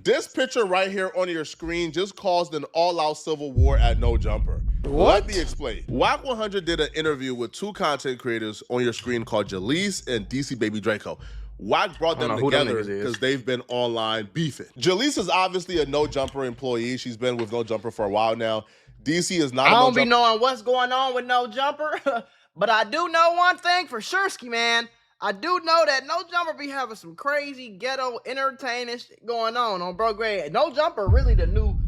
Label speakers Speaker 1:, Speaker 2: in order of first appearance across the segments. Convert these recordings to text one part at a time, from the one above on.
Speaker 1: This picture right here on your screen just caused an all-out civil war at No Jumper. Let me explain. Wack100 did an interview with two content creators on your screen called Jaleese and DC Baby Draco. Wack brought them together because they've been online beefing. Jaleese is obviously a No Jumper employee. She's been with No Jumper for a while now. DC is not.
Speaker 2: I don't be knowing what's going on with No Jumper, but I do know one thing for sure, ski man. I do know that No Jumper be having some crazy ghetto entertaining shit going on Bro Grade. No Jumper really the new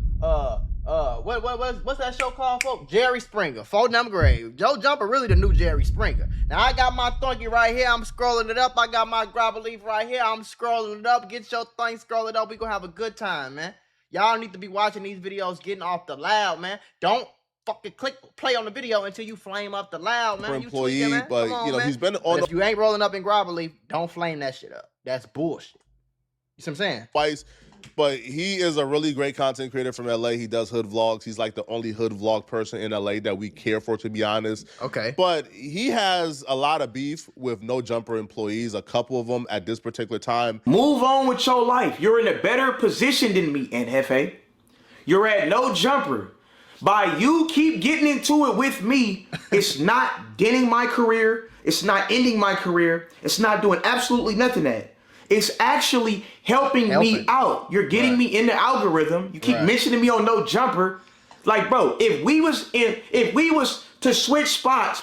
Speaker 2: what's that show called, folks? Jerry Springer, 4th grade. No Jumper really the new Jerry Springer. Now I got my thunky right here, I'm scrolling it up. I got my grabber leaf right here, I'm scrolling it up. Get your thing, scroll it up. We gonna have a good time, man. Y'all need to be watching these videos getting off the loud, man. Don't fucking click play on the video until you flame up the loud, man.
Speaker 1: You employee, tweaking, man. But on, you know, man. He's been on.
Speaker 2: If you ain't rolling up in grabber leaf, don't flame that shit up. That's bullshit. You see what I'm saying?
Speaker 1: Twice, but he is a really great content creator from LA. He does hood vlogs. He's like the only hood vlog person in LA that we care for, to be honest.
Speaker 2: Okay.
Speaker 1: But he has a lot of beef with No Jumper employees, a couple of them at this particular time.
Speaker 3: Move on with your life. You're in a better position than me, NFA. You're at No Jumper. By you keep getting into it with me, it's not denting my career. It's not ending my career. It's not doing absolutely nothing that. It's actually helping me out. You're getting me in the algorithm. You keep mentioning me on No Jumper. Like, bro, if we was to switch spots,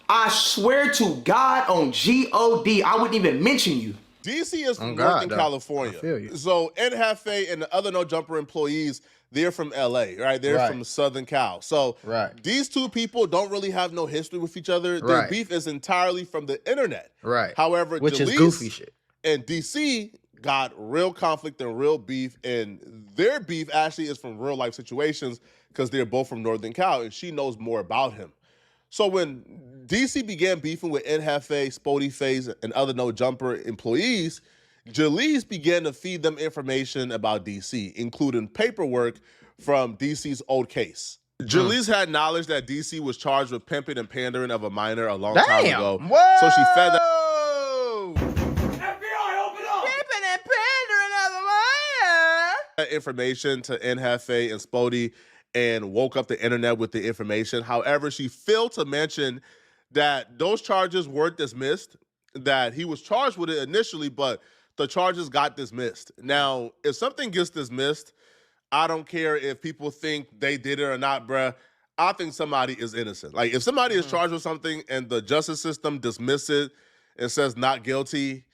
Speaker 3: I swear to God on God, I wouldn't even mention you.
Speaker 1: DC is from Northern California. So NHafe and the other No Jumper employees, they're from LA, right? They're from Southern Cal. So these two people don't really have no history with each other. Their beef is entirely from the internet. However,
Speaker 2: which is goofy shit.
Speaker 1: And DC got real conflict and real beef, and their beef actually is from real life situations because they're both from Northern Cal, and she knows more about him. So when DC began beefing with NHafe, Spody Face, and other No Jumper employees, Jaleese began to feed them information about DC, including paperwork from DC's old case. Jaleese had knowledge that DC was charged with pimping and pandering of a minor a long time ago.
Speaker 2: Whoa!
Speaker 1: So she fed that.
Speaker 3: FBI, open up!
Speaker 2: Pimping and pandering of a minor.
Speaker 1: That information to NHafe and Spody and woke up the internet with the information. However, she failed to mention that those charges weren't dismissed, that he was charged with it initially, but the charges got dismissed. Now, if something gets dismissed, I don't care if people think they did it or not, bruh. I think somebody is innocent. Like, if somebody is charged with something and the justice system dismisses it and says not guilty,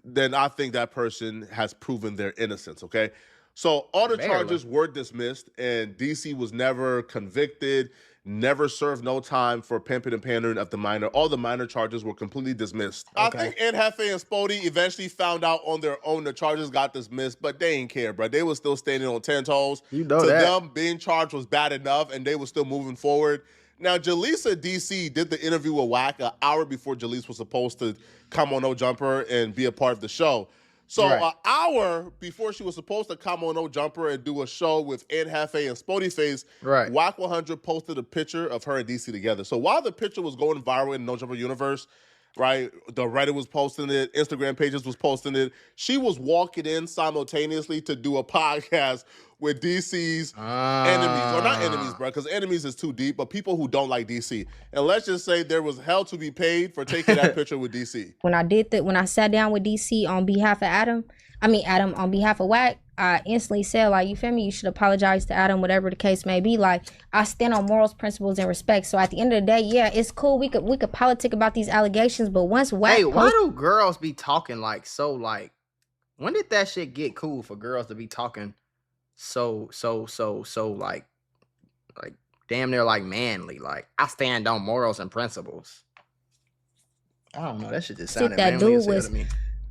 Speaker 1: then I think that person has proven their innocence, okay? So all the charges were dismissed, and DC was never convicted, never served no time for pimping and pandering of the minor. All the minor charges were completely dismissed. I think NHafe and Spody eventually found out on their own the charges got dismissed, but they ain't care, bro. They were still standing on 10 toes.
Speaker 2: You know
Speaker 1: to
Speaker 2: that.
Speaker 1: them, being charged was bad enough, and they were still moving forward. Now, Jaleese at DC did the interview with Wack an hour before Jaleese was supposed to come on No Jumper and be a part of the show. So an hour before she was supposed to come on No Jumper and do a show with NHafe and Spody Face, Wack100 posted a picture of her and DC together. So while the picture was going viral in No Jumper universe, right, the Reddit was posting it, Instagram pages was posting it, she was walking in simultaneously to do a podcast with DC's enemies. Or not enemies, bro, because enemies is too deep, but people who don't like DC. And let's just say there was hell to be paid for taking that picture with DC.
Speaker 4: When I sat down with DC on behalf of Adam on behalf of Wack, I instantly said, like, you feel me? You should apologize to Adam, whatever the case may be. Like, I stand on morals, principles, and respect. So at the end of the day, yeah, it's cool. We could politic about these allegations, but once Wack,
Speaker 2: hey, why do girls be talking like so? Like, when did that shit get cool for girls to be talking so like damn near like manly? Like, I stand on morals and principles. I don't know. That shit just sounded manly as hell to me.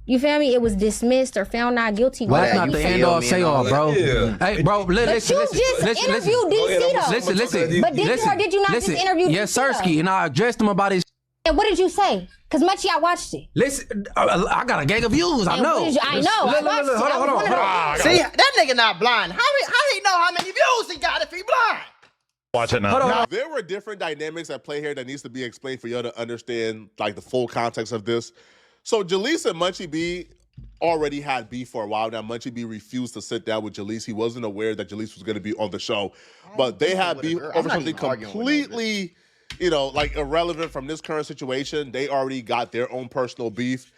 Speaker 4: You feel me? It was dismissed or found not guilty.
Speaker 5: Well, that's not the end all say all, bro. Hey, bro, listen.
Speaker 4: But you just interviewed DC though.
Speaker 5: Listen.
Speaker 4: But did you not just interview DC?
Speaker 5: Yes, Sirski, and I addressed him about his.
Speaker 4: And what did you say? Because Munchie, I watched it.
Speaker 5: Listen, I got a gang of views. I know.
Speaker 4: I know. I watched it.
Speaker 5: Hold on.
Speaker 2: See, that nigga not blind. How he know how many views he got if he blind?
Speaker 6: Watch it now.
Speaker 1: Now, there were different dynamics at play here that needs to be explained for y'all to understand like the full context of this. So Jaleese and Munchie B already had beef for a while now. Munchie B refused to sit down with Jalise. He wasn't aware that Jalise was going to be on the show, but they had beef over something completely, like irrelevant from this current situation. They already got their own personal beef.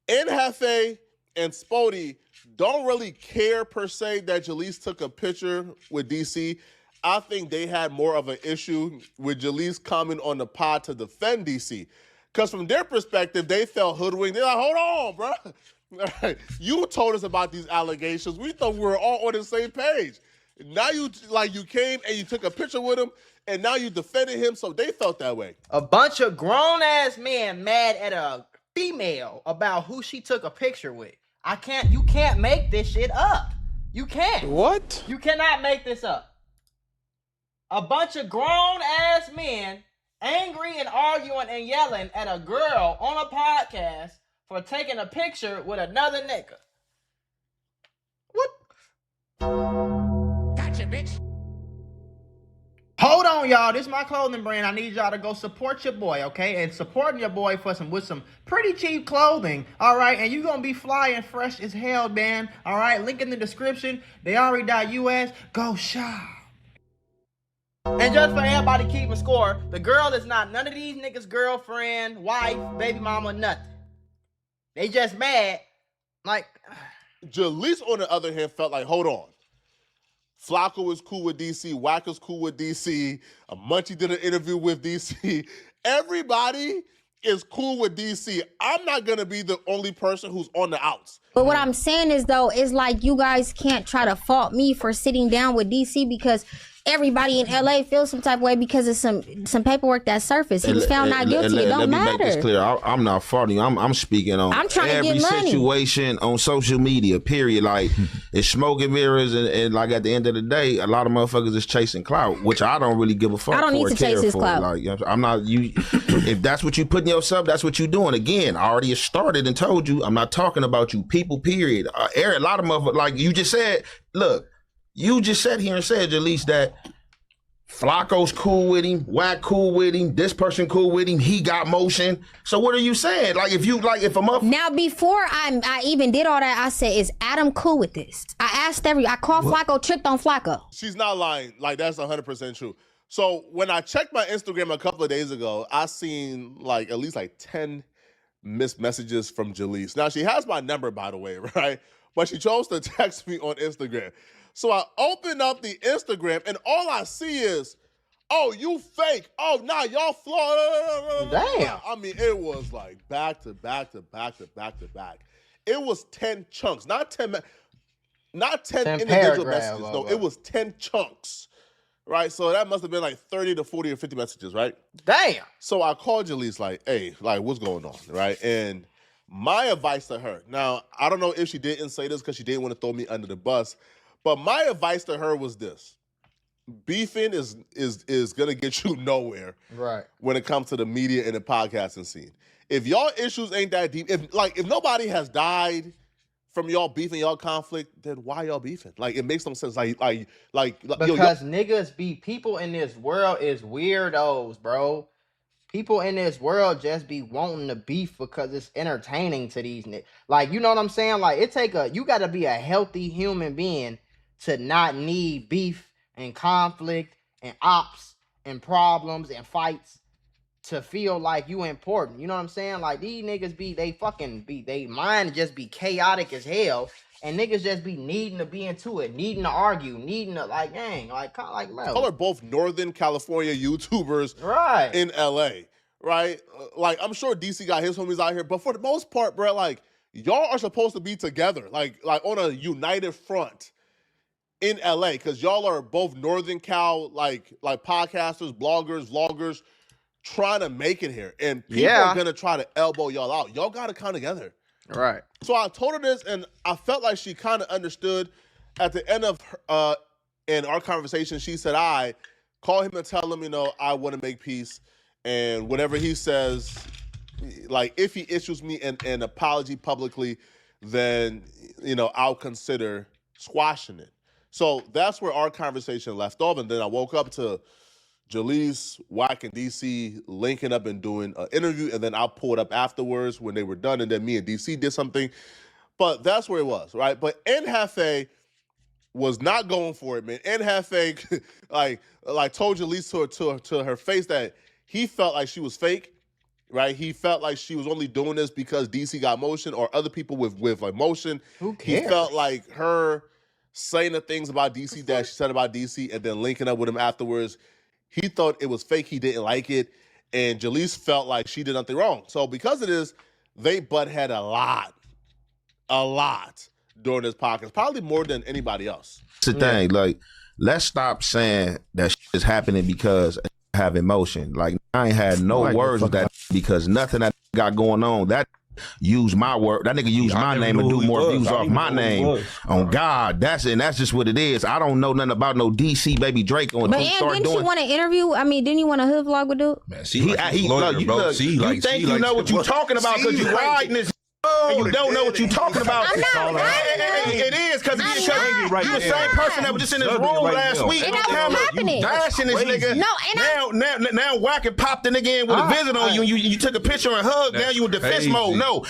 Speaker 1: Nhafe and Spody don't really care per se that Jalise took a picture with DC. I think they had more of an issue with Jalise coming on the pod to defend DC. Because from their perspective, they felt hoodwinked. They're like, hold on, bro. Right. You told us about these allegations. We thought we were all on the same page. Now you came and you took a picture with him, and now you defended him, so they felt that way.
Speaker 2: A bunch of grown-ass men mad at a female about who she took a picture with. You can't make this shit up. You can't.
Speaker 6: What?
Speaker 2: You cannot make this up. A bunch of grown-ass men angry and arguing and yelling at a girl on a podcast for taking a picture with another nigga. What? Gotcha, bitch. Hold on, y'all. This is my clothing brand. I need y'all to go support your boy, okay? And supporting your boy with some pretty cheap clothing, all right? And you gonna be fly and fresh as hell, man. All right? Link in the description. Theari.us. Go shop. And just for everybody keeping score, the girl is not none of these niggas' girlfriend, wife, baby mama, nothing. They just mad. Like,
Speaker 1: Jalise, on the other hand, felt like, hold on. Flacco is cool with DC. Wack is cool with DC. Munchie did an interview with DC. Everybody is cool with DC. I'm not going to be the only person who's on the outs.
Speaker 4: But what I'm saying is, though, is like you guys can't try to fault me for sitting down with DC because everybody in LA feels some type of way because of some paperwork that surfaced. He was found not guilty. It don't matter. Let me make this clear.
Speaker 7: I'm not faulting you. I'm speaking on every situation on social media, period. Like, it's smoke and mirrors, and like at the end of the day, a lot of motherfuckers is chasing clout, which I don't really give a fuck for.
Speaker 4: I don't need to chase his clout.
Speaker 7: Like, I'm not, you. If that's what you putting yourself, that's what you doing. Again, I already started and told you, I'm not talking about you people, period. Eric, a lot of motherfuckers, like you just said, look, you just sat here and said, Jalise, that Flacco's cool with him, Wack cool with him, this person cool with him, he got motion. So what are you saying? Like, if a motherfucker...
Speaker 4: Now, before I even did all that, I said, is Adam cool with this? I asked I called Flacco, tricked on Flacco.
Speaker 1: She's not lying. Like, that's 100% true. So when I checked my Instagram a couple of days ago, I seen at least 10 missed messages from Jalise. Now, she has my number, by the way, right? But she chose to text me on Instagram. So I open up the Instagram, and all I see is, oh, you fake. Oh, nah, y'all flaw.
Speaker 2: Damn.
Speaker 1: I mean, it was like back to back to back to back to back. It was 10 chunks, not 10 individual messages. No, it was 10 chunks, right? So that must have been 30 to 40 or 50 messages, right?
Speaker 2: Damn.
Speaker 1: So I called Jalise hey, what's going on, right? And my advice to her, now, I don't know if she didn't say this because she didn't want to throw me under the bus, but my advice to her was this. Beefing is gonna get you nowhere,
Speaker 2: right? When
Speaker 1: it comes to the media and the podcasting scene. If y'all issues ain't that deep, if nobody has died from y'all beefing, y'all conflict, then why y'all beefing? It makes no sense. Because
Speaker 2: niggas people in this world is weirdos, bro. People in this world just be wanting to beef because it's entertaining to these niggas. You know what I'm saying? You gotta be a healthy human being to not need beef and conflict and ops and problems and fights to feel like you important. You know what I'm saying? These niggas they mind just be chaotic as hell, and niggas just be needing to be into it, needing to argue, needing to bro.
Speaker 1: Y'all are both Northern California YouTubers,
Speaker 2: right,
Speaker 1: in LA, right? I'm sure DC got his homies out here, but for the most part, bro, y'all are supposed to be together, on a united front in LA, because y'all are both Northern Cal, podcasters, bloggers, vloggers, trying to make it here, and people are gonna try to elbow y'all out. Y'all gotta come together,
Speaker 2: right?
Speaker 1: So I told her this, and I felt like she kind of understood. At the end of in our conversation, she said, "I call him and tell him, I want to make peace, and whatever he says, if he issues me an apology publicly, then I'll consider squashing it." So that's where our conversation left off. And then I woke up to Jalise, Wack, and DC linking up and doing an interview. And then I pulled up afterwards when they were done. And then me and DC did something. But that's where it was, right? But Nhafe was not going for it, man. Nhafe like told Jalise to her face that he felt like she was fake, right? He felt like she was only doing this because DC got motion or other people with emotion.
Speaker 2: Who cares?
Speaker 1: He felt like her saying the things about DC that she said about DC and then linking up with him afterwards. He thought it was fake. He didn't like it. And Jalise felt like she did nothing wrong. So because of this, they butt head a lot during this podcast, probably more than anybody else.
Speaker 7: That's the thing. Like, let's stop saying that shit is happening because I have emotion. Like, I ain't had no words with that because nothing that got going on. That use my word. That nigga used my name and do more views off my name. On God, that's just what it is. I don't know nothing about no DC baby Drake on.
Speaker 4: But didn't you want to interview? I mean, didn't you want a hood vlog with dude?
Speaker 6: Man, you
Speaker 7: think you know what you talking about because you riding this. And you don't know what you're talking about.
Speaker 4: I'm not riding
Speaker 7: it is because you the same person that was just in this room last week.
Speaker 4: And that was happening.
Speaker 7: Dashing this nigga.
Speaker 4: No,
Speaker 7: now Wack and popped the nigga in with a visit on you. You took a picture and hug. Now you in defense mode. No.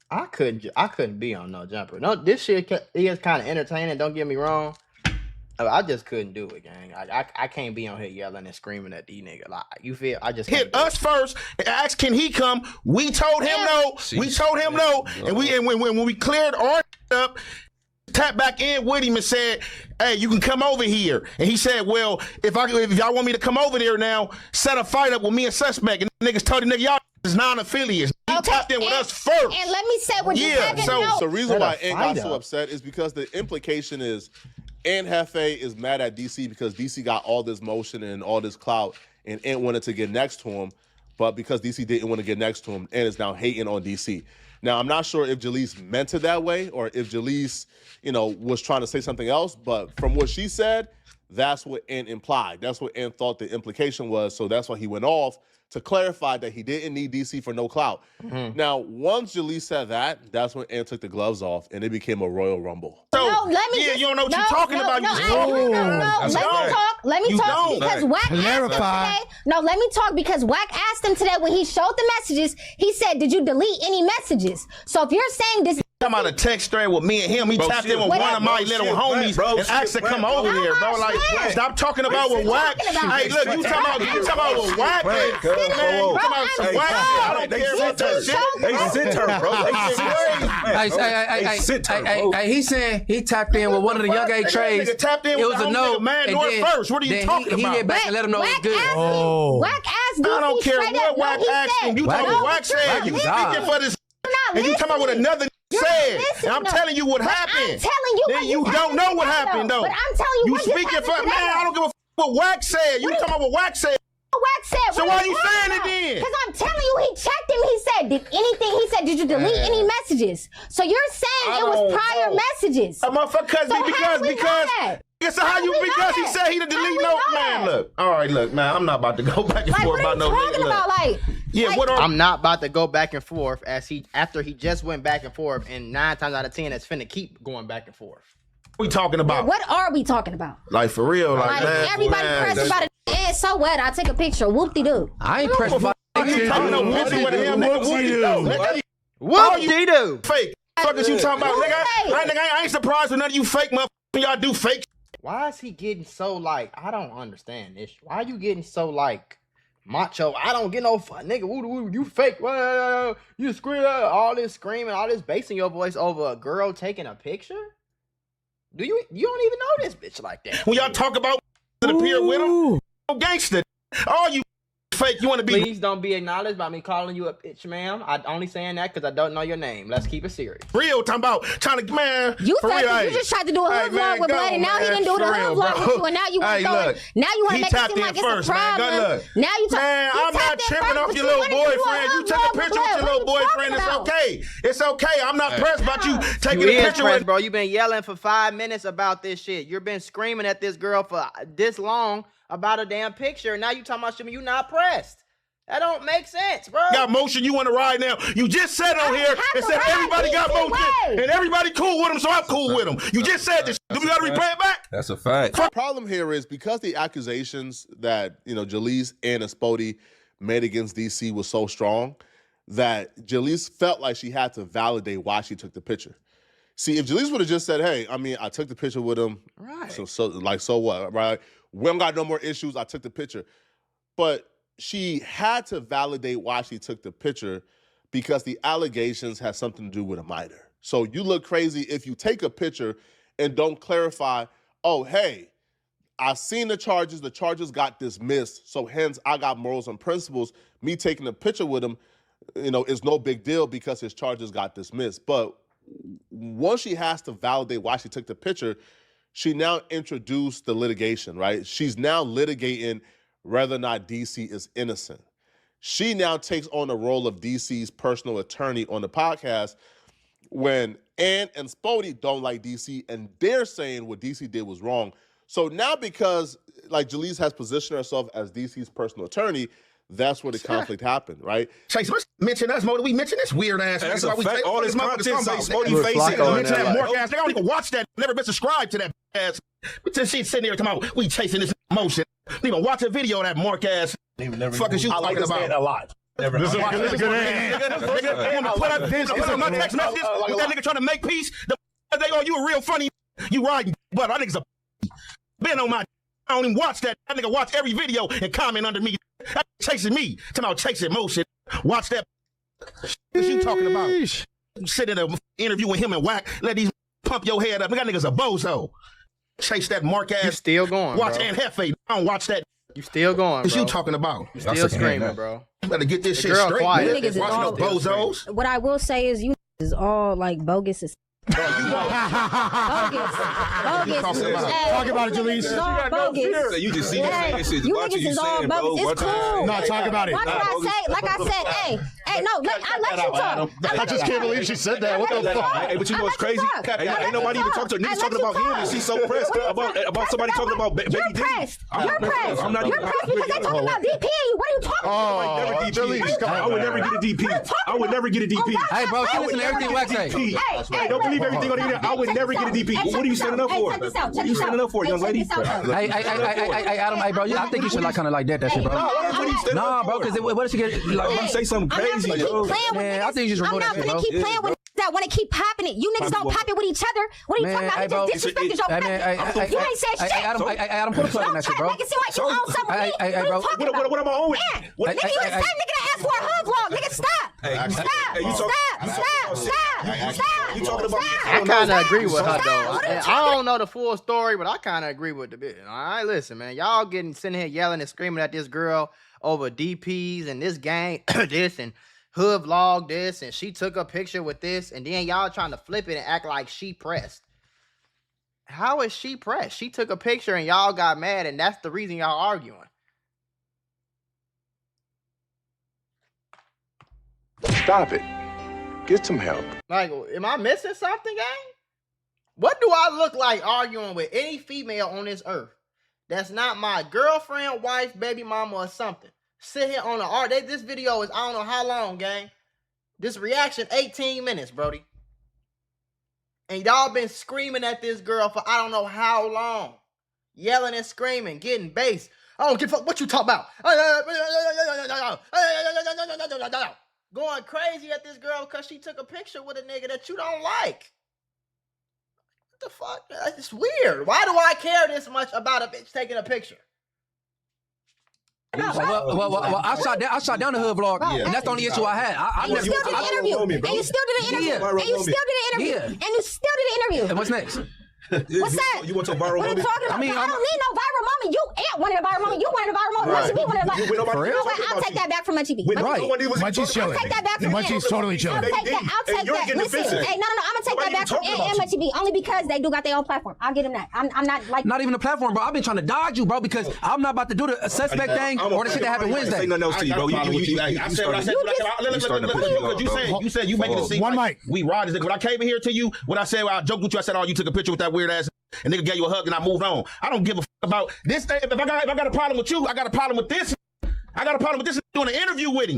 Speaker 2: I couldn't be on no jumper. No, this shit is kind of entertaining. Don't get me wrong. I just couldn't do it, gang. I can't be on here yelling and screaming at these niggas. Like, you feel? I just
Speaker 7: hit us first and asked, can he come? We told him no. We told him no. And when we cleared our up, tapped back in with him and said, hey, you can come over here. And he said, well, if y'all want me to come over there now, set a fight up with me and Suspect. And niggas told the nigga, y'all is non-affiliates. He tapped in with us first.
Speaker 4: And let me say what you haven't
Speaker 1: So the reason why N got so upset is because the implication is Nhafe is mad at DC because DC got all this motion and all this clout, and N wanted to get next to him, but because DC didn't want to get next to him, N is now hating on DC. Now, I'm not sure if Jalise meant it that way or if Jalise, was trying to say something else, but from what she said, that's what N implied. That's what N thought the implication was, so that's why he went off to clarify that he didn't need DC for no clout. Now, once Jalise said that, that's when N took the gloves off, and it became a Royal Rumble.
Speaker 7: So, you don't know what you're talking about.
Speaker 4: Let me talk because Wack asked him today. No, let me talk because Wack asked him today when he showed the messages, he said, did you delete any messages? So if you're saying this...
Speaker 7: Talking about a text thread with me and him. He tapped in with one of my little homies and asked to come over here, bro. Like, stop talking about what Wack. Hey, look, you talking about what Wack is. Man, you talking about some Wack shit. I don't care about that shit.
Speaker 6: They sent her, bro.
Speaker 5: Hey, he saying he tapped in with one of the young age trades. It
Speaker 7: was a no. Man, do it first. What are you talking about?
Speaker 5: He hit back and let him know it's good.
Speaker 4: Wack asked DC.
Speaker 7: I don't care what Wack asked him. You talking about what Wack said. You speaking for this. And you talking about what another said. And I'm telling you what happened.
Speaker 4: I'm telling you
Speaker 7: then you don't know what happened, though.
Speaker 4: But I'm telling you
Speaker 7: what speaking for, man, I don't give a what Wack said. You talking about what Wack said.
Speaker 4: Wack said.
Speaker 7: So why are you saying it then?
Speaker 4: Because I'm telling you, he checked him. He said, did you delete any messages? So you're saying it was prior messages.
Speaker 7: A motherfucker, because so how you because he said he delete no man. Look, all right, look, man, I'm not about to go back and forth about no nigga.
Speaker 2: I'm not about to go back and forth after he just went back and forth, and 9 times out of 10 it's finna keep going back and forth.
Speaker 7: What we talking about?
Speaker 4: What are we talking about?
Speaker 7: Like for real, like man,
Speaker 4: everybody pressed about it. And so what? I take a picture. Whoop-de-doo.
Speaker 5: I ain't pressed about
Speaker 7: it.
Speaker 2: Whoop-de-doo.
Speaker 7: Fake. Fuck is you talking about? Nigga, I ain't surprised when none of you fake motherfuckers y'all do fake.
Speaker 2: Why is he getting so like? I don't understand this. Why are you getting so like macho? I don't get no fuck, nigga. Woo, you fake. You scream all this screaming, all this bass in your voice over a girl taking a picture. You don't even know this bitch like that.
Speaker 7: When y'all talk about to the pier with him, gangster. All you fake. You want to be?
Speaker 2: Please don't be acknowledged by me calling you a bitch, ma'am. I only saying that because I don't know your name. Let's keep it serious.
Speaker 7: Real talking about trying to man.
Speaker 4: You just tried to do a hood vlog with Blood, and now he didn't do the hood vlog with you, and now you want to throw it. Now you want to make it seem like it's a problem. Now you
Speaker 7: man, I'm not tripping off your little boyfriend. You took a picture with your little boyfriend. It's okay. It's okay. I'm not pressed about you taking a picture with.
Speaker 2: Bro, you've been yelling for 5 minutes about this shit. You've been screaming at this girl for this long about a damn picture, and now you talking about you not pressed. That don't make sense, bro.
Speaker 7: Got motion, you want to ride now. You just said on here and said everybody got motion and everybody cool with him, so I'm cool with him. You just said this. Do we got to replay it back?
Speaker 6: That's a fact.
Speaker 1: The problem here is because the accusations that, Jalise and Spody made against DC was so strong that Jalise felt like she had to validate why she took the picture. See, if Jalise would have just said, hey, I mean, I took the picture with him.
Speaker 2: Right.
Speaker 1: So what, right? We don't got no more issues. I took the picture. But she had to validate why she took the picture because the allegations had something to do with a minor. So you look crazy if you take a picture and don't clarify, oh, hey, I've seen the charges got dismissed, so hence I got morals and principles. Me taking a picture with him, is no big deal because his charges got dismissed. But once she has to validate why she took the picture, she now introduced the litigation, right? She's now litigating whether or not DC is innocent. She now takes on the role of DC's personal attorney on the podcast when Ann and Spody don't like DC and they're saying what DC did was wrong. So now because like Jalise has positioned herself as DC's personal attorney, that's where the conflict happened, right?
Speaker 7: Chase, let's mention us more than we mention this weird ass.
Speaker 6: That's a fact. All this content say Spody
Speaker 7: face
Speaker 6: face.
Speaker 7: Mention that Mark ass. They don't even watch that. Never been subscribed to that ass. But this shit sitting there talking about we chasing this motion. They even watch a video of that Mark ass. Fuck is you talking about?
Speaker 8: A lot. Never.
Speaker 7: This is a good ass. Put up this on my text messages with that nigga trying to make peace. They go, you a real funny. You riding, but I niggas a been on my. I don't even watch that. That nigga watch every video and comment under me. That chasing me. Talking about chasing motion. Watch that. What you talking about? Sit in an interview with him and Wack. Let these pump your head up. We got niggas a bozo. Chase that Mark ass.
Speaker 2: You still going,
Speaker 7: Watch
Speaker 2: bro.
Speaker 7: Ann Hefe. I don't watch that.
Speaker 2: You still going,
Speaker 7: What
Speaker 2: bro.
Speaker 7: you talking about?
Speaker 2: You still screaming, bro.
Speaker 7: You better get this
Speaker 2: The
Speaker 7: shit
Speaker 2: girl
Speaker 7: straight.
Speaker 2: quiet.
Speaker 7: Man.
Speaker 4: You niggas is
Speaker 7: Watch no
Speaker 4: all-
Speaker 7: bozos.
Speaker 4: What I will say is you is all like bogus as bogus.
Speaker 8: Talk about it, Jalise.
Speaker 4: It's all bogus.
Speaker 6: You just see
Speaker 4: Hey,
Speaker 6: this shit.
Speaker 4: you
Speaker 6: Watch
Speaker 4: niggas
Speaker 6: what you
Speaker 4: is all
Speaker 6: saying, bro.
Speaker 4: bogus. It's cool.
Speaker 8: No, talk about it.
Speaker 4: Why did I say? Like I said, hey, no, I let you talk.
Speaker 8: I just can't believe she said that. What the fuck?
Speaker 6: Hey, but you know what's crazy? Hey, ain't nobody even talking to her. Niggas talking about him and she's so pressed about somebody talking about baby
Speaker 4: You're
Speaker 6: D.
Speaker 4: pressed. You're pressed.
Speaker 6: I'm not
Speaker 4: You're
Speaker 6: even.
Speaker 4: pressed because they talking about DP. What are you talking about?
Speaker 6: Never DP.
Speaker 8: Jalise, come on.
Speaker 6: I would never get a DP. I would never get a DP.
Speaker 5: Hey, bro, she listen to everything Wack say.
Speaker 6: Hey, don't believe everything on the internet. I would never get a DP. What are you standing up for? What are you standing up for, young lady?
Speaker 5: Hey, Adam, hey, bro, I think you should like kind of like that shit, bro. Nah, bro, because what if she get like?
Speaker 6: You say something crazy, bro.
Speaker 5: Man, I think you just
Speaker 4: I'm
Speaker 5: record
Speaker 4: not
Speaker 5: that shit,
Speaker 4: gonna
Speaker 5: bro.
Speaker 4: keep playing with that want to keep popping it. You niggas don't pop it with each other. What are you talking about? You just disrespected your president. You ain't said shit.
Speaker 5: Adam, put a plug on that shit, bro.
Speaker 4: Make it seem like you own something with me. What are you talking about?
Speaker 6: What am I on with?
Speaker 4: Nigga, you the same nigga that asked for a hood vlog. Nigga, stop. Stop.
Speaker 6: You talking about?
Speaker 2: I kind of agree with her though. I don't know the full story, but I kind of agree with the bit. All right, listen, man, y'all sitting here yelling and screaming at this girl over DPs and this gang, this and hood vlog this, and she took a picture with this, and then y'all trying to flip it and act like she pressed. How is she pressed? She took a picture and y'all got mad, and that's the reason y'all arguing.
Speaker 9: Stop it. Get some help.
Speaker 2: Like, am I missing something, gang? What do I look like arguing with any female on this earth that's not my girlfriend, wife, baby mama, or something? Sit here on the art. This video is I don't know how long, gang. This reaction 18 minutes, Brody. And y'all been screaming at this girl for I don't know how long. Yelling and screaming, getting bass. I don't give a fuck what you talk about. Going crazy at this girl because she took a picture with a nigga that you don't like. What the fuck? It's weird. Why do I care this much about a bitch taking a picture?
Speaker 5: Well, I shot down the hood vlog, and that's the only issue I had.
Speaker 4: And you still did the interview. And you still did the interview. And you still did the interview. And you still did the interview.
Speaker 5: And what's next?
Speaker 4: What's that?
Speaker 6: You want to viral
Speaker 4: What are
Speaker 6: moment?
Speaker 4: you talking about? I don't need no viral moment. You ain't wanted a viral moment. You wanted a viral moment. Right. You wanted a viral moment. You know what? I'll take that back from my TV.
Speaker 5: Right.
Speaker 8: Munchie's chilling.
Speaker 4: I'll take that back from
Speaker 8: Munchie's totally chilling.
Speaker 4: I'll take that. Listen, hey, no. I'm gonna take that back from and my TV only because they do got their own platform. I'll give them that. I'm not like.
Speaker 5: Not even a platform, bro. I've been trying to dodge you, bro, because I'm not about to do the suspect thing or the shit that happened Wednesday.
Speaker 6: Say nothing else to you, bro.
Speaker 7: I said what I said. You said you making it seem
Speaker 8: one
Speaker 7: like
Speaker 8: mic.
Speaker 7: we ride this. When I came in here to you, when I said I joked with you, I said, "Oh, you took a picture with that weird ass." And nigga gave you a hug and I moved on. I don't give a about this thing. If I got a problem with you, I got a problem with this. I got a problem with this doing an interview with him.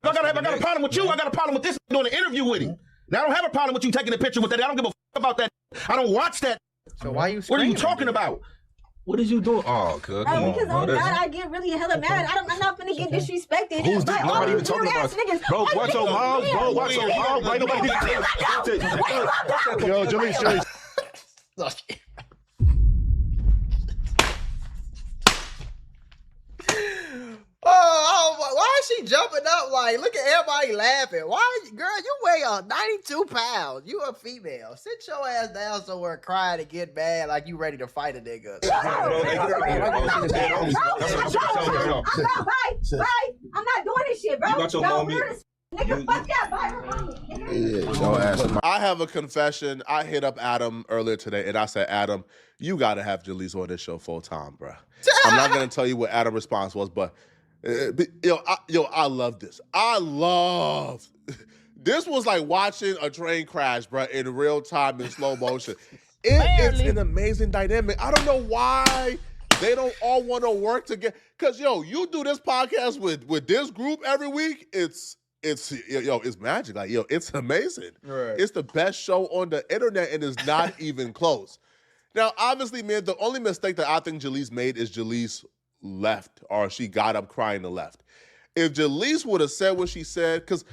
Speaker 7: If I got a problem with you, I got a problem with this doing an interview with him. Now I don't have a problem with you taking a picture with that. I don't give a about that. I don't watch that.
Speaker 2: So why you
Speaker 7: What are you
Speaker 2: screaming,
Speaker 7: talking
Speaker 2: dude?
Speaker 7: about?
Speaker 6: What is you doing? Oh, good. Come on,
Speaker 10: because
Speaker 6: bro.
Speaker 10: God, I get really hella mad. I'm not finna get disrespected.
Speaker 6: Who's this?
Speaker 10: Like,
Speaker 6: Nobody even
Speaker 10: these
Speaker 6: talking
Speaker 10: weird-ass
Speaker 6: about.
Speaker 10: niggas.
Speaker 6: Bro,
Speaker 10: All
Speaker 6: watch
Speaker 10: these
Speaker 6: your
Speaker 10: niggas
Speaker 6: mouth,
Speaker 10: weird.
Speaker 6: bro. Watch your mouth. Why nobody?
Speaker 8: Yo, Jalise.
Speaker 2: Oh, why is she jumping up? Like, look at everybody laughing. Why, girl? You weigh 92 pounds. You a female. Sit your ass down somewhere, crying and get mad like you ready to fight a nigga.
Speaker 10: I'm not doing this shit, bro.
Speaker 6: You got your moment.
Speaker 10: Nigga, fuck that, bye.
Speaker 1: I have a confession. I hit up Adam earlier today, and I said, Adam, you got to have Jalise on this show full time, bro. I'm not going to tell you what Adam's response was, but I love this. This was like watching a train crash, bro, in real time in slow motion. It's an amazing dynamic. I don't know why they don't all want to work together. Because, you do this podcast with this group every week, it's magic. Like, it's amazing.
Speaker 2: Right.
Speaker 1: It's the best show on the internet, and it's not even close. Now, obviously, man, the only mistake that I think Jalise made is Jalise left, or she got up crying and left. If Jalise would have said what she said, because,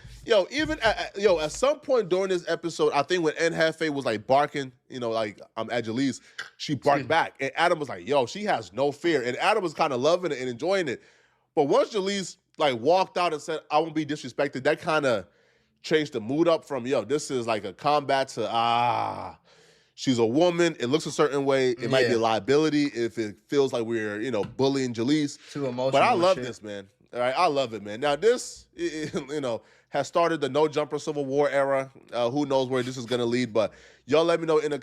Speaker 1: even at some point during this episode, I think when Hefe was like barking, at Jalise, she barked back. And Adam was like, she has no fear. And Adam was kind of loving it and enjoying it. But once Jalise walked out and said, I won't be disrespected, that kind of changed the mood up from, this is like a combat to, she's a woman. It looks a certain way. It might be a liability if it feels like we're, bullying Jalise.
Speaker 2: Too emotional.
Speaker 1: But I love this, man. All right, I love it, man. Now, this, has started the no-jumper Civil War era. Who knows where this is going to lead, but y'all let me know in the